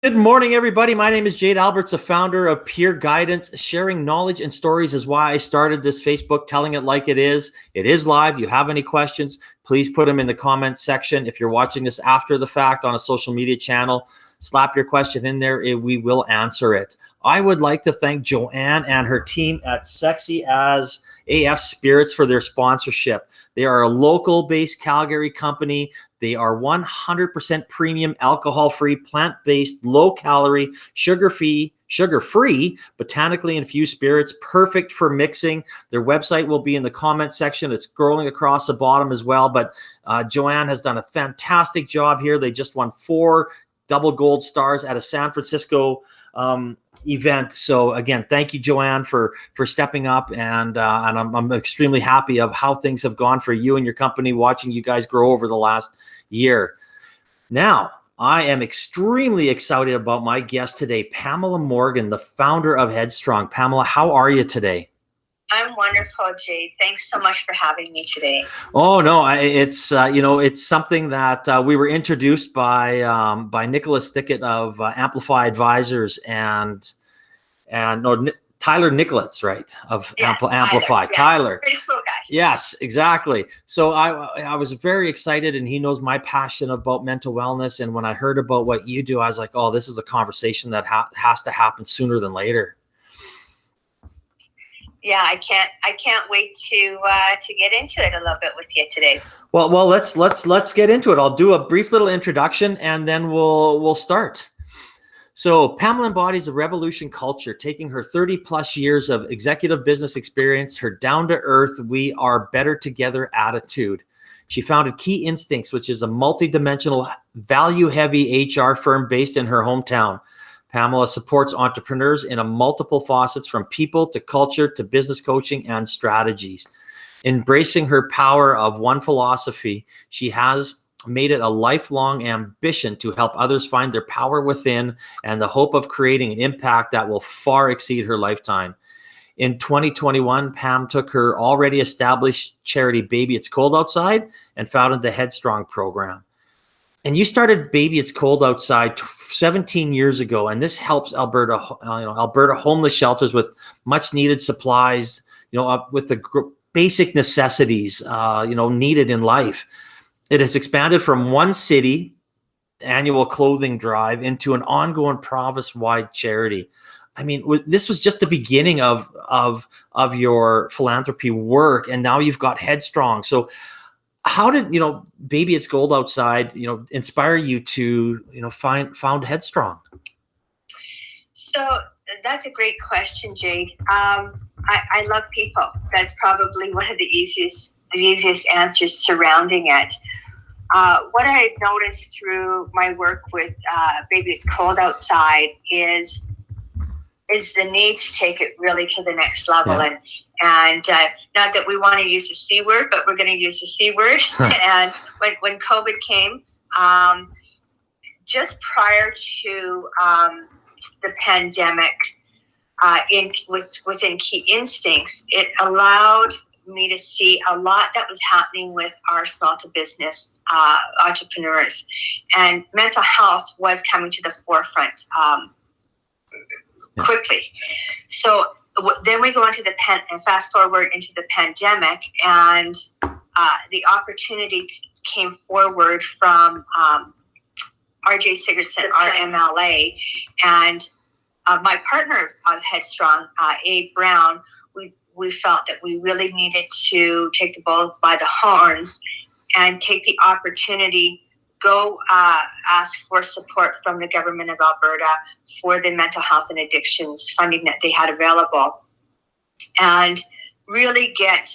Good morning, everybody. My name is Jade Alberts, the founder of Peer Guidance. Sharing knowledge and stories is why I started this Facebook, telling it like it is. It is live. You have any questions, please put them in the comments section. If you're watching this after the fact on a social media channel, slap your question in there. We will answer it. I would like to thank Joanne and her team at Sexy as AF Spirits for their sponsorship. They are a local-based Calgary company. They are 100% premium, alcohol-free, plant-based, low-calorie, sugar-free, botanically infused spirits, perfect for mixing. Their website will be in the comment section. It's scrolling across the bottom as well. But Joanne has done a fantastic job here. They just won 4 double gold stars at a San Francisco event. So again, thank you, Joanne, for stepping up, and I'm extremely happy of how things have gone for you and your company, watching you guys grow over the last year. Now, I am extremely excited about my guest today, Pamela Morgan, the founder of HeadStrong. Pamela, how are you today? I'm wonderful, Jade. Thanks so much for having me today. Oh no, it's something that we were introduced by Nicholas Thickett of Amplify Advisors and Tyler Nicholas, right? Of Amplify. Tyler. Pretty cool guy. Yes, exactly. So I was very excited, and he knows my passion about mental wellness. And when I heard about what you do, I was like, oh, this is a conversation that has to happen sooner than later. Yeah, I can't wait to get into it a little bit with you today. Well, let's get into it. I'll do a brief little introduction, and then we'll start. So Pamela embodies a revolution culture, taking her 30+ years of executive business experience, her down-to-earth, we are better together attitude. She founded Key Instincts, which is a multi-dimensional, value-heavy HR firm based in her hometown. Pamela supports entrepreneurs in a multiple facets, from people to culture to business coaching and strategies. Embracing her power of one philosophy, she has made it a lifelong ambition to help others find their power within, and the hope of creating an impact that will far exceed her lifetime. In 2021, Pam took her already established charity Baby It's Cold Outside and founded the HeadStrong program. And you started Baby It's Cold Outside 17 years ago, and this helps Alberta homeless shelters with much needed supplies, with the basic necessities, needed in life. It has expanded from one city annual clothing drive into an ongoing province-wide charity. I mean, this was just the beginning of your philanthropy work, and now you've got HeadStrong. So how did, Baby It's Cold Outside, inspire you to, found HeadStrong? So that's a great question, Jade. I love people. That's probably one of the easiest answers surrounding it. What I've noticed through my work with Baby It's Cold Outside is the need to take it really to the next level. Yeah. And not that we want to use the C word, but we're going to use the C word. And when COVID came, just prior to the pandemic, within Key Instincts, it allowed me to see a lot that was happening with our small to business entrepreneurs, and mental health was coming to the forefront quickly. So then we go into fast forward into the pandemic, and the opportunity came forward from RJ Sigurdson, our MLA, and my partner of HeadStrong, Abe Brown. We felt that we really needed to take the bull by the horns and take the opportunity, go ask for support from the government of Alberta for the mental health and addictions funding that they had available, and really get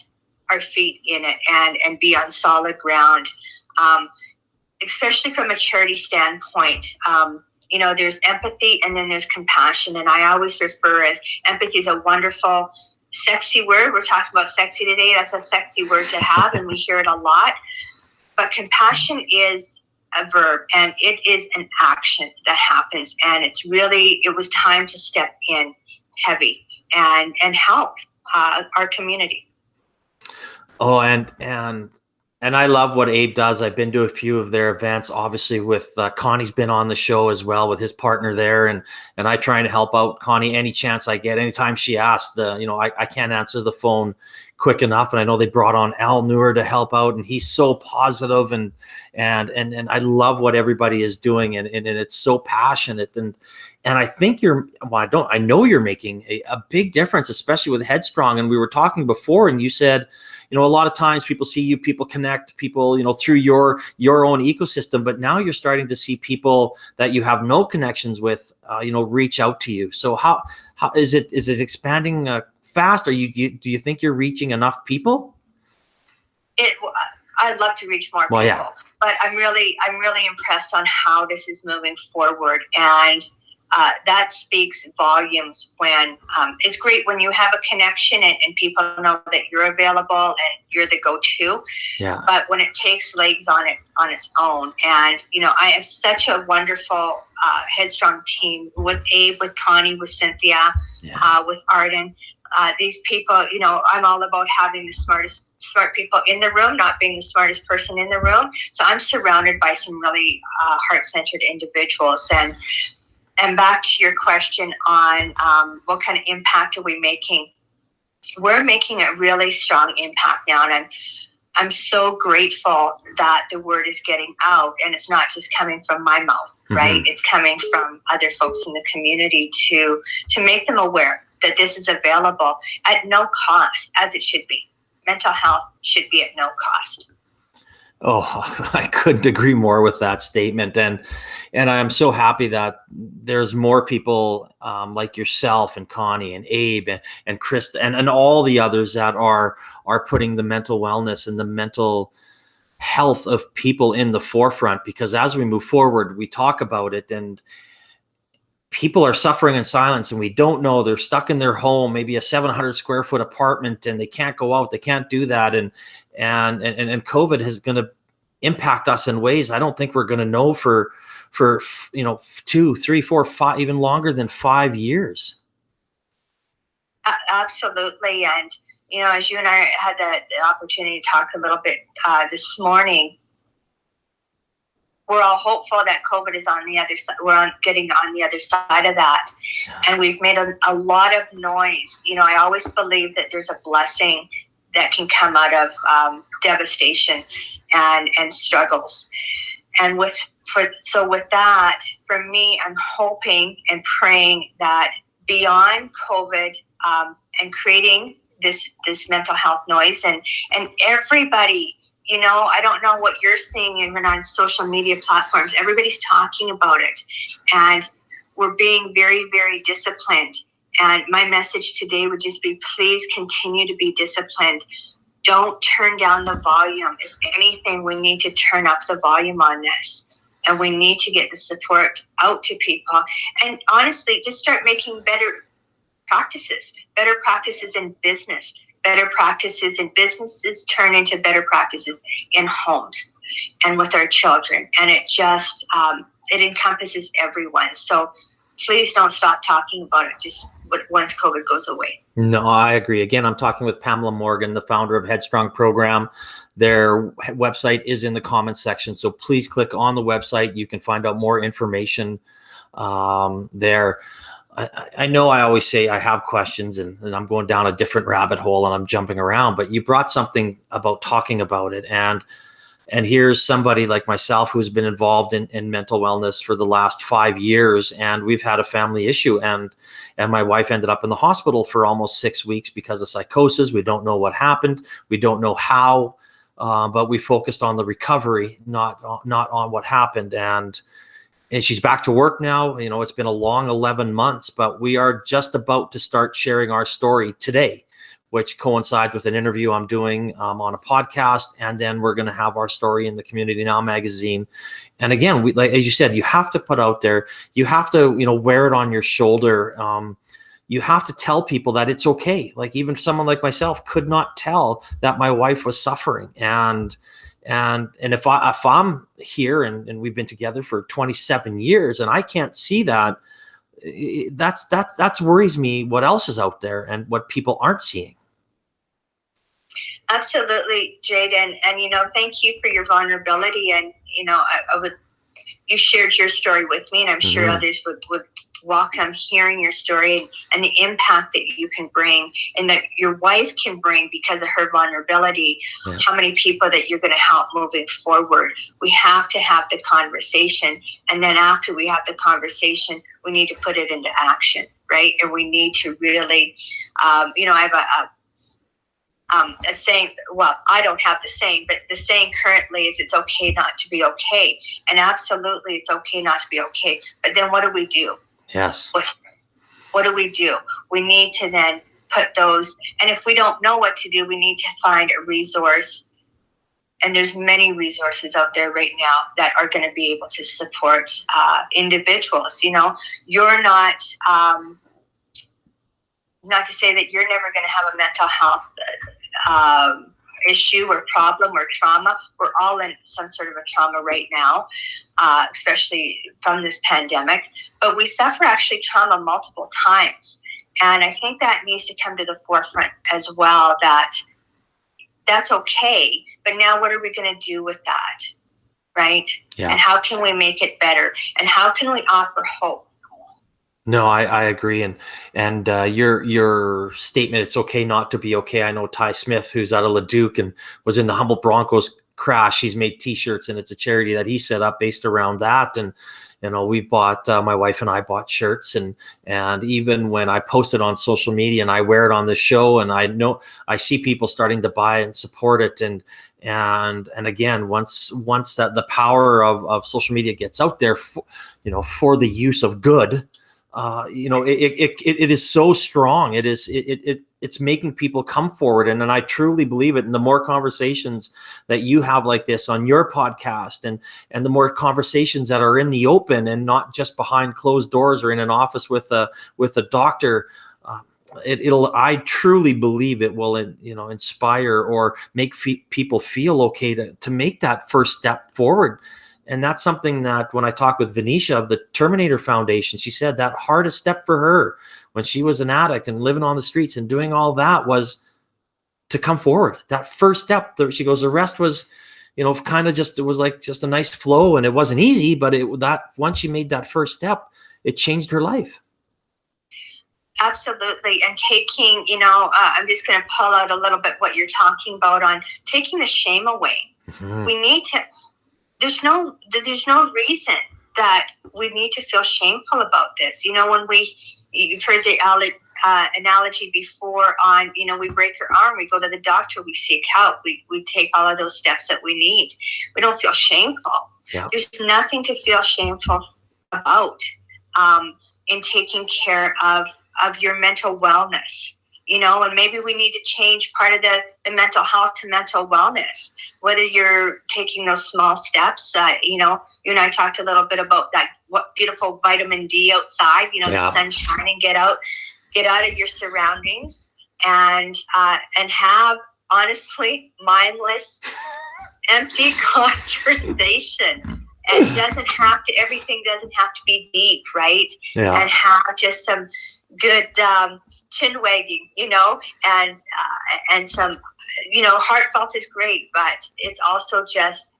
our feet in it and be on solid ground, especially from a charity standpoint. There's empathy and then there's compassion, and I always refer as empathy is a wonderful, sexy word. We're talking about sexy today. That's a sexy word to have, and we hear it a lot. But compassion is a verb, and it is an action that happens. And it was time to step in heavy and help our community. Oh, and And I love what Abe does. I've been to a few of their events, obviously with Connie's been on the show as well with his partner there. And I try and help out Connie any chance I get. Anytime she asks, I can't answer the phone quick enough. And I know they brought on Al Newer to help out, and he's so positive, and I love what everybody is doing. And it's so passionate. And I think I know you're making a big difference, especially with HeadStrong. And we were talking before, and you said, a lot of times people see you, people connect, people, through your own ecosystem, but now you're starting to see people that you have no connections with, reach out to you. So how is it expanding fast? Do you think you're reaching enough people? I'd love to reach more people, yeah. But I'm really impressed on how this is moving forward, and that speaks volumes. When it's great when you have a connection and people know that you're available and you're the go-to. Yeah. But when it takes legs on its own, and I have such a wonderful HeadStrong team with Abe, with Connie, with Cynthia, yeah. With Arden. These people, I'm all about having the smart people in the room, not being the smartest person in the room. So I'm surrounded by some really heart-centered individuals. And back to your question on what kind of impact are we making? We're making a really strong impact now, and I'm so grateful that the word is getting out, and it's not just coming from my mouth, right? Mm-hmm. It's coming from other folks in the community to make them aware that this is available at no cost, as it should be. Mental health should be at no cost. Oh, I couldn't agree more with that statement. And I'm so happy that there's more people like yourself and Connie and Abe and Chris and all the others that are putting the mental wellness and the mental health of people in the forefront, because as we move forward, we talk about it, and people are suffering in silence, and we don't know. They're stuck in their home, maybe a 700 square foot apartment, and they can't go out. They can't do that. And COVID is going to impact us in ways I don't think we're going to know for 2, 3, 4, 5, even longer than 5 years. Absolutely. And, as you and I had the opportunity to talk a little bit this morning, we're all hopeful that COVID is on the other side. We're getting on the other side of that. Yeah. And we've made a lot of noise. I always believe that there's a blessing that can come out of devastation and struggles. And with that, for me, I'm hoping and praying that beyond COVID and creating this mental health noise, and everybody, I don't know what you're seeing even on social media platforms. Everybody's talking about it, and we're being very, very disciplined. And my message today would just be, please continue to be disciplined. Don't turn down the volume. If anything, we need to turn up the volume on this, and we need to get the support out to people. And honestly, just start making better practices in business. Better practices in businesses turn into better practices in homes and with our children. And it just, it encompasses everyone. So please don't stop talking about it just once COVID goes away. No, I agree. Again, I'm talking with Pamela Morgan, the founder of HeadStrong program. Their website is in the comments section. So please click on the website. You can find out more information there. I know I always say I have questions and I'm going down a different rabbit hole and I'm jumping around, but you brought something about talking about it. And here's somebody like myself who's been involved in mental wellness for the last 5 years, and we've had a family issue, and my wife ended up in the hospital for almost 6 weeks because of psychosis. We don't know what happened. We don't know how, but we focused on the recovery, not on what happened. And she's back to work now. It's been a long 11 months, but we are just about to start sharing our story today, which coincides with an interview I'm doing on a podcast. And then we're going to have our story in the Community Now magazine. And again, like, as you said, you have to put out there, you have to, wear it on your shoulder. You have to tell people that it's okay. Like even someone like myself could not tell that my wife was suffering. And if I'm here and we've been together for 27 years and I can't see that, that's worries me what else is out there and what people aren't seeing. Absolutely, Jade, and thank you for your vulnerability, and you shared your story with me, and I'm sure others would welcome hearing your story and the impact that you can bring and that your wife can bring because of her vulnerability. Yeah. How many people that you're going to help moving forward. We have to have the conversation, and then after we have the conversation, we need to put it into action, right? And we need to really, I have a saying, well, I don't have the saying, but the saying currently is it's okay not to be okay. And absolutely, it's okay not to be okay. But then what do we do? Yes. What do we do? We need to then put those, and if we don't know what to do, we need to find a resource. And there's many resources out there right now that are going to be able to support individuals. You're not to say that you're never going to have a mental health issue or problem or trauma. We're all in some sort of a trauma right now, especially from this pandemic. But we suffer actually trauma multiple times. And I think that needs to come to the forefront as well, that's okay. But now what are we going to do with that, right? Yeah. And how can we make it better? And how can we offer hope? No, I agree, and your statement, it's okay not to be okay. I know Ty Smith, who's out of Leduc and was in the Humboldt Broncos crash. He's made T-shirts, and it's a charity that he set up based around that. And we've bought, my wife and I bought shirts, and even when I post it on social media and I wear it on the show, and I know I see people starting to buy and support it, and again, once that the power of social media gets out there, for the use of good. It is so strong. It's making people come forward. And I truly believe it. And the more conversations that you have like this on your podcast, and the more conversations that are in the open and not just behind closed doors or in an office with a doctor, I truly believe it will, inspire or make people feel okay to make that first step forward. And that's something that when I talked with Venetia of the Terminator Foundation, she said that hardest step for her when she was an addict and living on the streets and doing all that was to come forward. That first step, she goes, the rest was, kind of just, it was like just a nice flow, and it wasn't easy, but that once she made that first step, it changed her life. Absolutely. And taking, I'm just going to pull out a little bit what you're talking about on taking the shame away. Mm-hmm. We need to. There's no reason that we need to feel shameful about this. When you've heard the analogy before on, we break our arm, we go to the doctor, we seek help, we take all of those steps that we need. We don't feel shameful. Yeah. There's nothing to feel shameful about in taking care of your mental wellness. And maybe we need to change part of the mental health to mental wellness, whether you're taking those small steps. You and I talked a little bit about that, what beautiful vitamin D outside, yeah. The sun shining, get out of your surroundings and have, honestly, mindless, empty conversation. And everything doesn't have to be deep, right? Yeah. And have just some good, chin wagging, and some, heartfelt is great, but it's also just,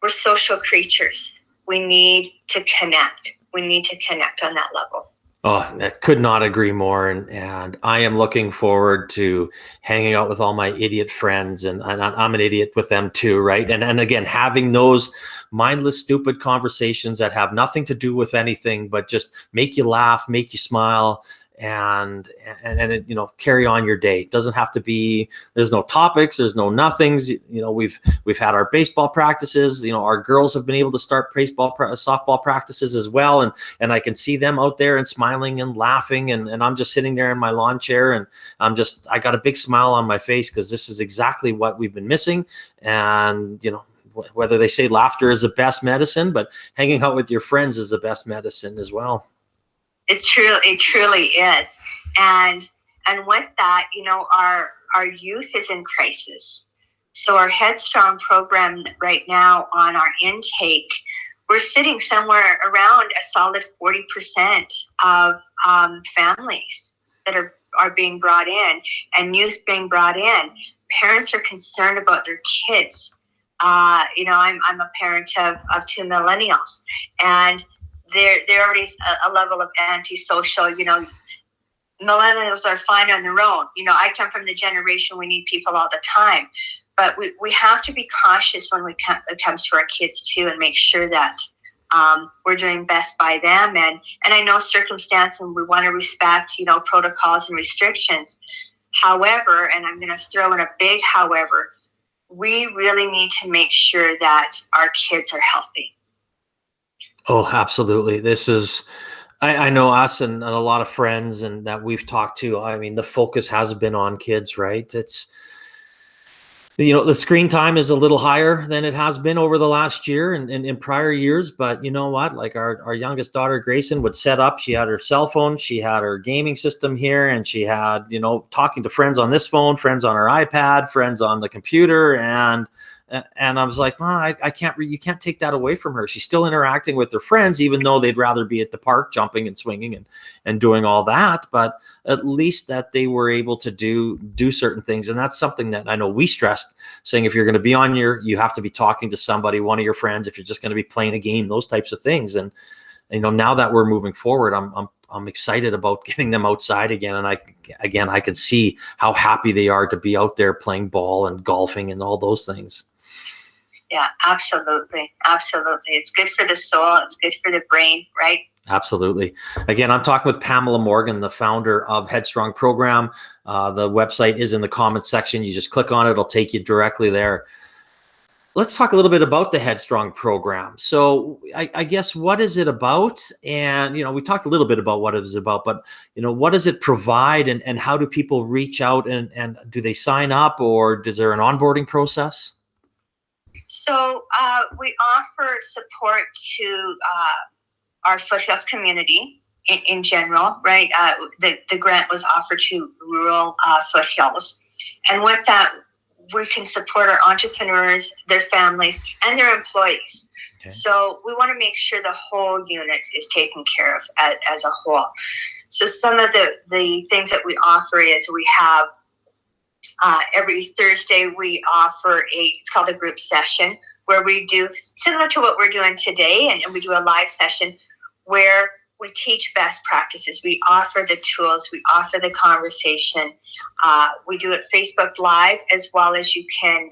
we're social creatures. We need to connect. We need to connect on that level. Oh, I could not agree more. And I am looking forward to hanging out with all my idiot friends, and I'm an idiot with them too, right? And again, having those mindless, stupid conversations that have nothing to do with anything, but just make you laugh, make you smile, and carry on your day. It doesn't have to be, there's no topics, there's no nothings. We've had our baseball practices, our girls have been able to start softball practices as well. And I can see them out there and smiling and laughing. And I'm just sitting there in my lawn chair, and I got a big smile on my face, because this is exactly what we've been missing. And, whether they say laughter is the best medicine, but hanging out with your friends is the best medicine as well. It truly is. And with that, our youth is in crisis. So our HeadStrong program right now on our intake, we're sitting somewhere around a solid 40% of families that are being brought in and youth being brought in, parents are concerned about their kids. I'm a parent of 2 millennials, and they're already a level of antisocial. Millennials are fine on their own. I come from the generation we need people all the time, but we have to be cautious when it comes to our kids too, and make sure that we're doing best by them. And I know circumstance, and we want to respect, protocols and restrictions. However, and I'm going to throw in a big however, we really need to make sure that our kids are healthy. Oh, absolutely. This is, I know us and a lot of friends and that we've talked to. I mean, the focus has been on kids, right? It's, the screen time is a little higher than it has been over the last year and in prior years. But you know what? Like our youngest daughter, Grayson, would set up. She had her cell phone. She had her gaming system here. And she had, talking to friends on this phone, friends on her iPad, friends on the computer. And I was like, well, I can't, you can't take that away from her. She's still interacting with her friends, even though they'd rather be at the park jumping and swinging and doing all that. But at least that they were able to do certain things. And that's something that I know we stressed, saying if you're going to be on you have to be talking to somebody, one of your friends, if you're just going to be playing a game, those types of things. And, now that we're moving forward, I'm excited about getting them outside again. And I can see how happy they are to be out there playing ball and golfing and all those things. Yeah, absolutely. Absolutely. It's good for the soul. It's good for the brain, right? Absolutely. Again, I'm talking with Pamela Morgan, the founder of HeadStrong program. The website is in the comments section. You just click on it. It'll take you directly there. Let's talk a little bit about the HeadStrong program. So I guess, what is it about? And, we talked a little bit about what it is about, but, what does it provide and how do people reach out and do they sign up, or is there an onboarding process? So we offer support to our foothills community in general, right? The grant was offered to rural foothills. And with that, we can support our entrepreneurs, their families, and their employees. Okay. So we want to make sure the whole unit is taken care of as a whole. So some of the things that we offer is we have every Thursday, we offer it's called a group session, where we do similar to what we're doing today, and we do a live session where we teach best practices. We offer the tools, we offer the conversation. We do it Facebook Live, as well as you can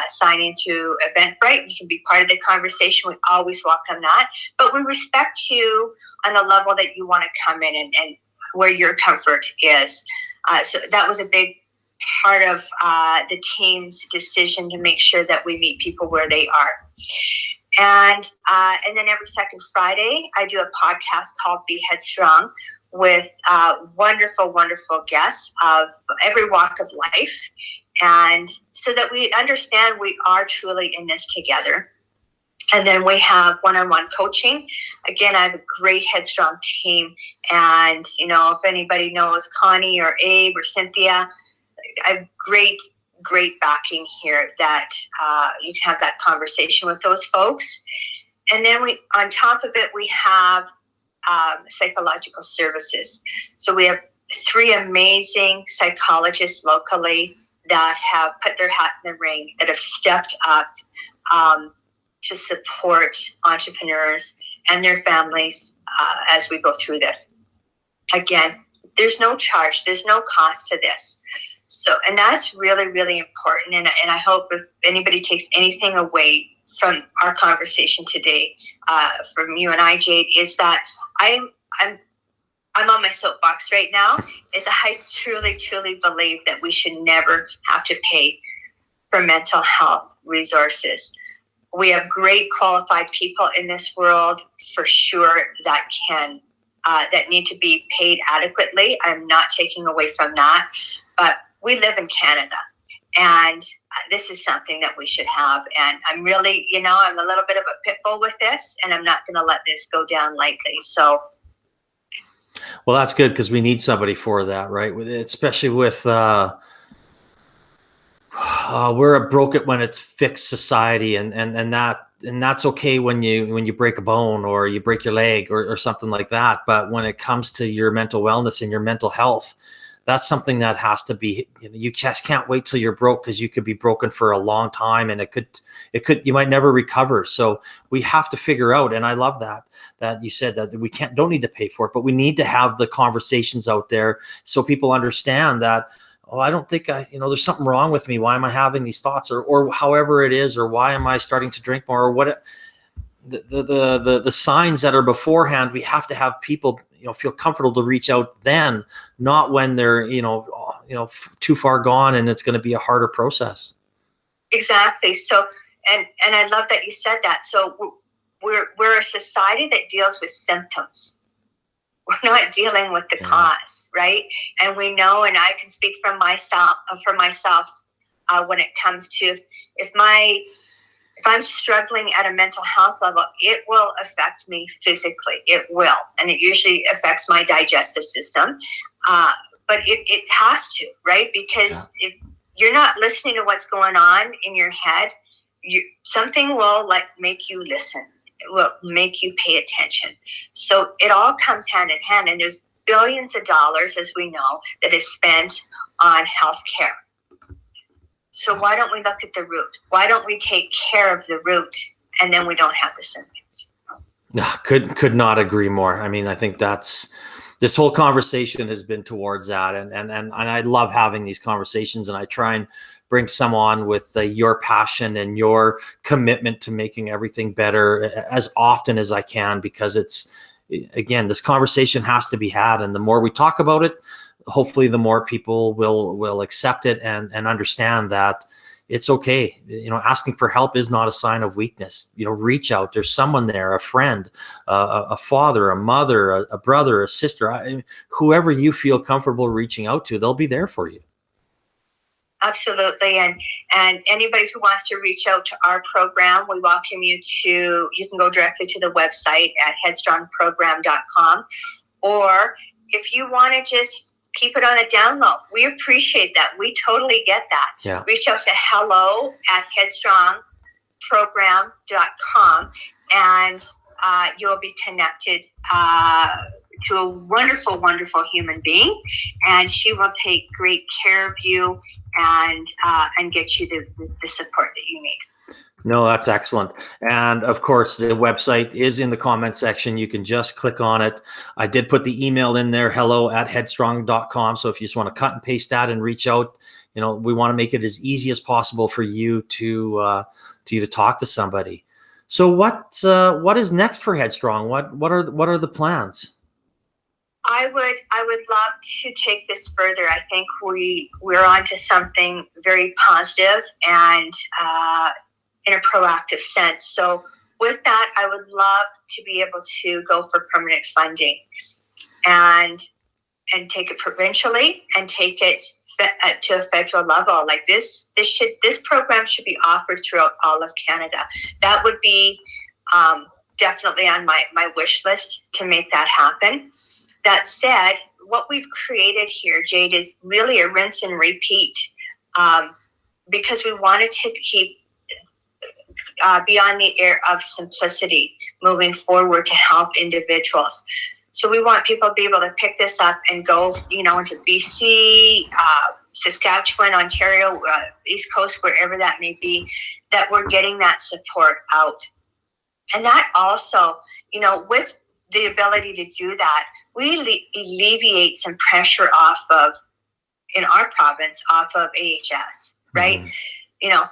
sign into Eventbrite. You can be part of the conversation. We always welcome that. But we respect you on the level that you want to come in and where your comfort is. So that was a big part of the team's decision to make sure that we meet people where they are. And then every second Friday, I do a podcast called Be Headstrong with wonderful, wonderful guests of every walk of life. And so that we understand we are truly in this together. And then we have one-on-one coaching. Again, I have a great Headstrong team. And, if anybody knows Connie or Abe or Cynthia, I have great backing here that you can have that conversation with those folks. And then on top of it, we have psychological services. So we have 3 amazing psychologists locally that have put their hat in the ring, that have stepped up to support entrepreneurs and their families as we go through this. Again, there's no charge, there's no cost to this. So, and that's really, really important. And I hope if anybody takes anything away from our conversation today, from you and I, Jade, is that I'm on my soapbox right now. Is I truly, truly believe that we should never have to pay for mental health resources. We have great qualified people in this world, for sure, that need to be paid adequately. I'm not taking away from that, but we live in Canada, and this is something that we should have. And I'm really, I'm a little bit of a pit bull with this, and I'm not going to let this go down lightly. So, well, that's good, because we need somebody for that, right? Especially with we're a broke it when it's fixed society, and that's okay when you break a bone or you break your leg or something like that. But when it comes to your mental wellness and your mental health, that's something that has to be, you just can't wait till you're broke, because you could be broken for a long time, and you might never recover. So we have to figure out, and I love that you said that we don't need to pay for it, but we need to have the conversations out there so people understand that, oh, I don't think there's something wrong with me. Why am I having these thoughts, or however it is, or why am I starting to drink more, or what the signs that are beforehand. We have to have people, feel comfortable to reach out then, not when they're, too far gone and it's going to be a harder process. Exactly. So, and I love that you said that. So we're a society that deals with symptoms. We're not dealing with the cause, right? And we know, and I can speak for myself, when it comes to, if I'm struggling at a mental health level, it will affect me physically. It will. And it usually affects my digestive system. But it has to, right? Because if you're not listening to what's going on in your head, something will make you listen. It will make you pay attention. So it all comes hand in hand. And there's billions of dollars, as we know, that is spent on healthcare. So why don't we look at the root? Why don't we take care of the root, and then we don't have the symptoms? Could not agree more. I mean, I think this whole conversation has been towards that, and I love having these conversations, and I try and bring some on with your passion and your commitment to making everything better as often as I can, because again, this conversation has to be had, and the more we talk about it, hopefully the more people will accept it and understand that it's okay. Asking for help is not a sign of weakness. Reach out. There's someone there, a friend, a father, a mother, a brother, a sister, whoever you feel comfortable reaching out to, they'll be there for you. Absolutely. And anybody who wants to reach out to our program, we welcome you can go directly to the website at headstrongprogram.com, or if you want to just keep it on a download, we appreciate that. We totally get that. Yeah. Reach out to hello@headstrongprogram.com, and you'll be connected to a wonderful, wonderful human being, and she will take great care of you and get you the support that you need. No, that's excellent. And of course, the website is in the comment section. You can just click on it. I did put the email in there, hello@headstrong.com. So if you just want to cut and paste that and reach out, we want to make it as easy as possible for you to talk to somebody. So what is next for Headstrong? What are the plans? I would love to take this further. I think we're onto something very positive and in a proactive sense. So with that, I would love to be able to go for permanent funding and take it provincially and take it to a federal level. Like this program should be offered throughout all of Canada. That would be definitely on my wish list to make that happen. That said, what we've created here, Jade, is really a rinse and repeat, because we wanted to keep beyond the air of simplicity moving forward to help individuals. So we want people to be able to pick this up and go, into BC, Saskatchewan, Ontario, East Coast, wherever that may be, that we're getting that support out. And that also, with the ability to do that, we alleviate some pressure in our province, off of AHS, right? Mm-hmm.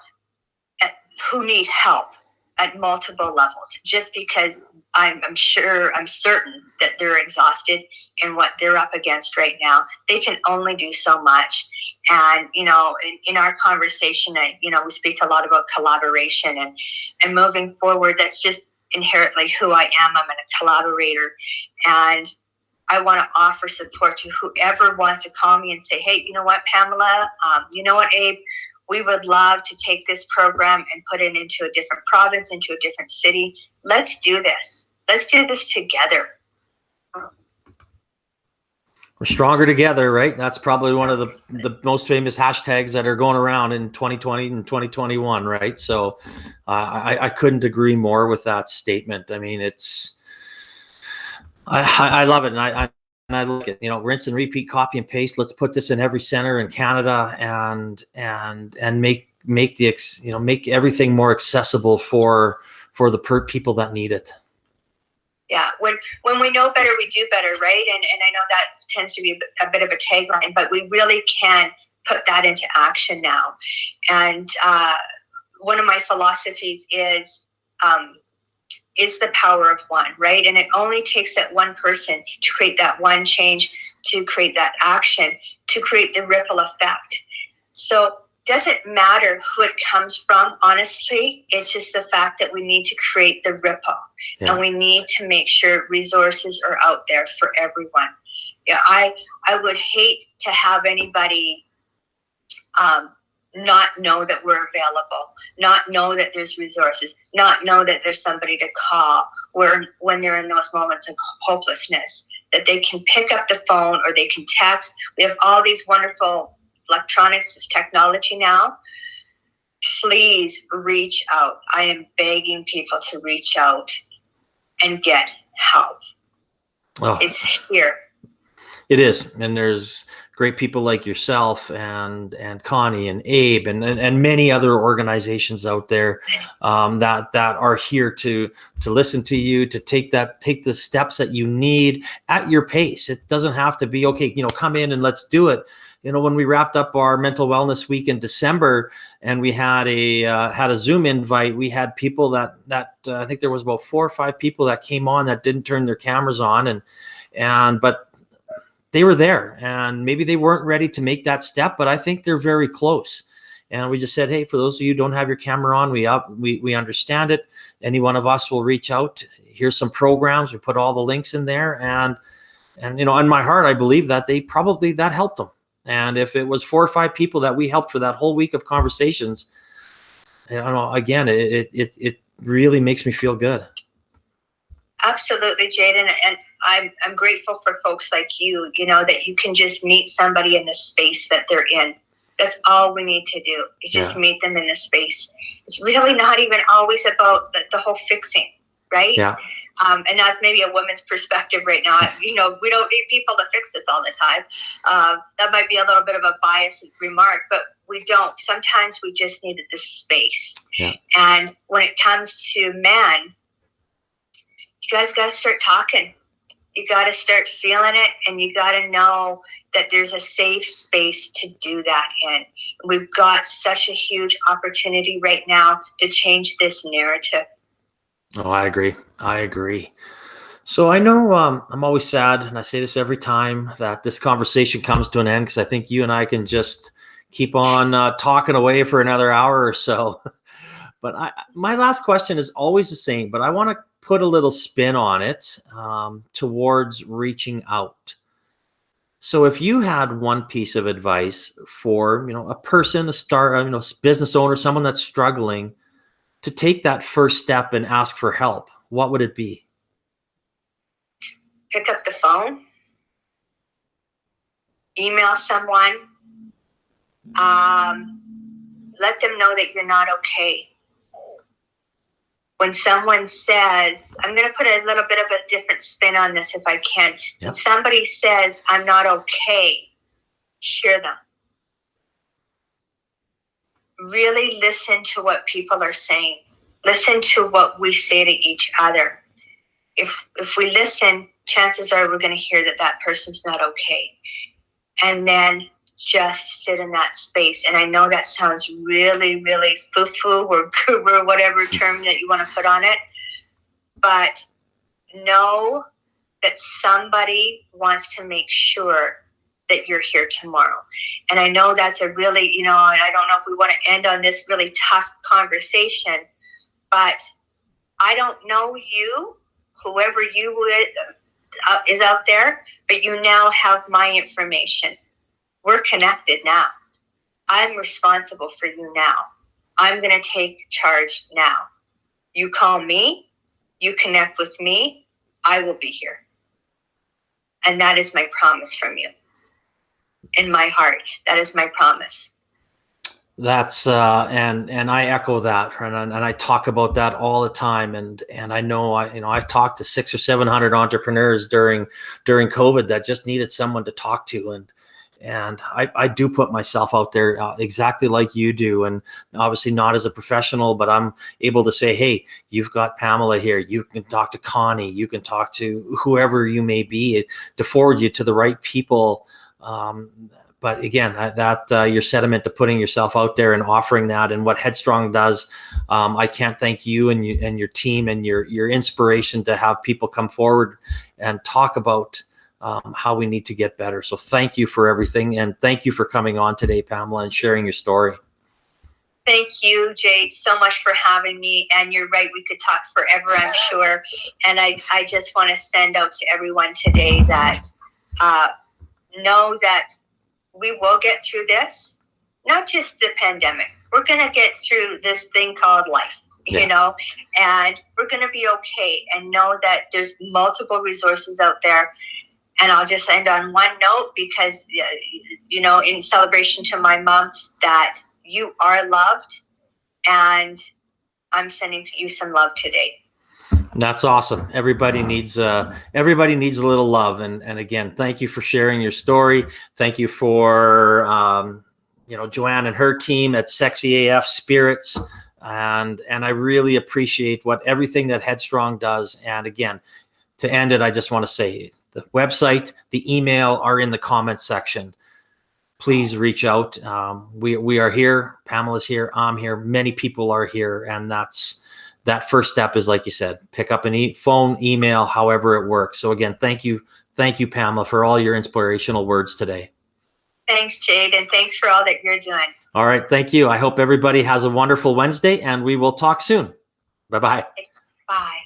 Who need help at multiple levels, just because I'm certain that they're exhausted in what they're up against right now. They can only do so much. And, in our conversation, we speak a lot about collaboration and moving forward. That's just inherently who I am. I'm a collaborator, and I want to offer support to whoever wants to call me and say, hey, you know what, Pamela, you know what, Abe, we would love to take this program and put it into a different province, into a different city. Let's do this. Let's do this together. We're stronger together, right? That's probably one of the most famous hashtags that are going around in 2020 and 2021, right? So I couldn't agree more with that statement. I mean, I love it. And I like it. Rinse and repeat, copy and paste. Let's put this in every center in Canada and make everything more accessible for the people that need it. Yeah, when we know better, we do better, right? And I know that tends to be a bit of a tagline, but we really can put that into action now. And one of my philosophies is the power of one, right? And it only takes that one person to create that one change, to create that action, to create the ripple effect. So doesn't matter who it comes from, honestly. It's just the fact that we need to create the ripple. Yeah. And we need to make sure resources are out there for everyone. Yeah, I would hate to have anybody not know that we're available, not know that there's resources, not know that there's somebody to call when they're in those moments of hopelessness, that they can pick up the phone or they can text. We have all these wonderful electronics, this technology now. Please reach out. I am begging people to reach out and get help. Oh. It's here. It is. And there's great people like yourself and Connie and Abe and many other organizations out there that are here to listen to you, to take the steps that you need at your pace. It doesn't have to be, okay, come in and let's do it. When we wrapped up our mental wellness week in December and we had a Zoom invite, we had people that I think there was about 4 or 5 people that came on that didn't turn their cameras on but they were there, and maybe they weren't ready to make that step, but I think they're very close. And we just said, hey, for those of you who don't have your camera on, we understand it. Any one of us will reach out. Here's some programs. We put all the links in there, and in my heart, I believe that that helped them. And if it was 4 or 5 people that we helped for that whole week of conversations, again, it really makes me feel good. Absolutely, Jaden, and I'm grateful for folks like you, that you can just meet somebody in the space that they're in. That's all we need to do, is just meet them in the space. It's really not even always about the whole fixing, right? Yeah. And that's maybe a woman's perspective right now. We don't need people to fix this all the time. That might be a little bit of a biased remark, but we don't. Sometimes we just needed this space. Yeah. And when it comes to men, you guys got to start talking. You got to start feeling it, and you got to know that there's a safe space to do that in. We've got such a huge opportunity right now to change this narrative. Oh, I agree. So I know I'm always sad, and I say this every time that this conversation comes to an end, because I think you and I can just keep on talking away for another hour or so. But my last question is always the same, but I want to put a little spin on it towards reaching out. So if you had one piece of advice for, a person, a business owner, someone that's struggling to take that first step and ask for help, what would it be? Pick up the phone, email someone, let them know that you're not okay. When someone says, I'm going to put a little bit of a different spin on this if I can. Yep. When somebody says, I'm not okay, hear them. Really listen to what people are saying. Listen to what we say to each other. If we listen, chances are we're going to hear that person's not okay. And then just sit in that space. And I know that sounds really, really foo-foo or guru, whatever term that you want to put on it. But know that somebody wants to make sure that you're here tomorrow. And I know that's a really, and I don't know if we want to end on this really tough conversation, but I don't know you, whoever you is out there, but you now have my information. We're connected now. I'm responsible for you now. I'm going to take charge now. You call me, you connect with me, I will be here. And that is my promise from you. In my heart, that is my promise. That's and I echo that, and I talk about that all the time. And I know I talked to 600 or 700 entrepreneurs during COVID that just needed someone to talk to, and I do put myself out there exactly like you do, and obviously not as a professional, but I'm able to say, hey, you've got Pamela here. You can talk to Connie. You can talk to whoever you may be to forward you to the right people. But again, your sentiment to putting yourself out there and offering that, and what HeadStrong does, I can't thank you and your team and your inspiration to have people come forward and talk about how we need to get better. So thank you for everything, and thank you for coming on today, Pamela, and sharing your story. Thank you, Jade, so much for having me. And you're right, we could talk forever, I'm sure. And I just want to send out to everyone today that know that we will get through this, not just the pandemic. We're going to get through this thing called life, you know, and we're going to be okay, and know that there's multiple resources out there. And I'll just end on one note, because, you know, in celebration to my mom, that you are loved, and I'm sending you some love today. That's awesome. Everybody needs a little love. And again, thank you for sharing your story. Thank you for, Joanne and her team at Sexy AF Spirits. And I really appreciate everything that HeadStrong does. And again, to end it, I just want to say the website, the email are in the comments section. Please reach out. We are here. Pamela's here. I'm here. Many people are here. And that first step is, like you said, pick up an phone, email, however it works. So again, thank you, Pamela, for all your inspirational words today. Thanks, Jade, and thanks for all that you're doing. All right, thank you. I hope everybody has a wonderful Wednesday, and we will talk soon. Bye-bye. Bye.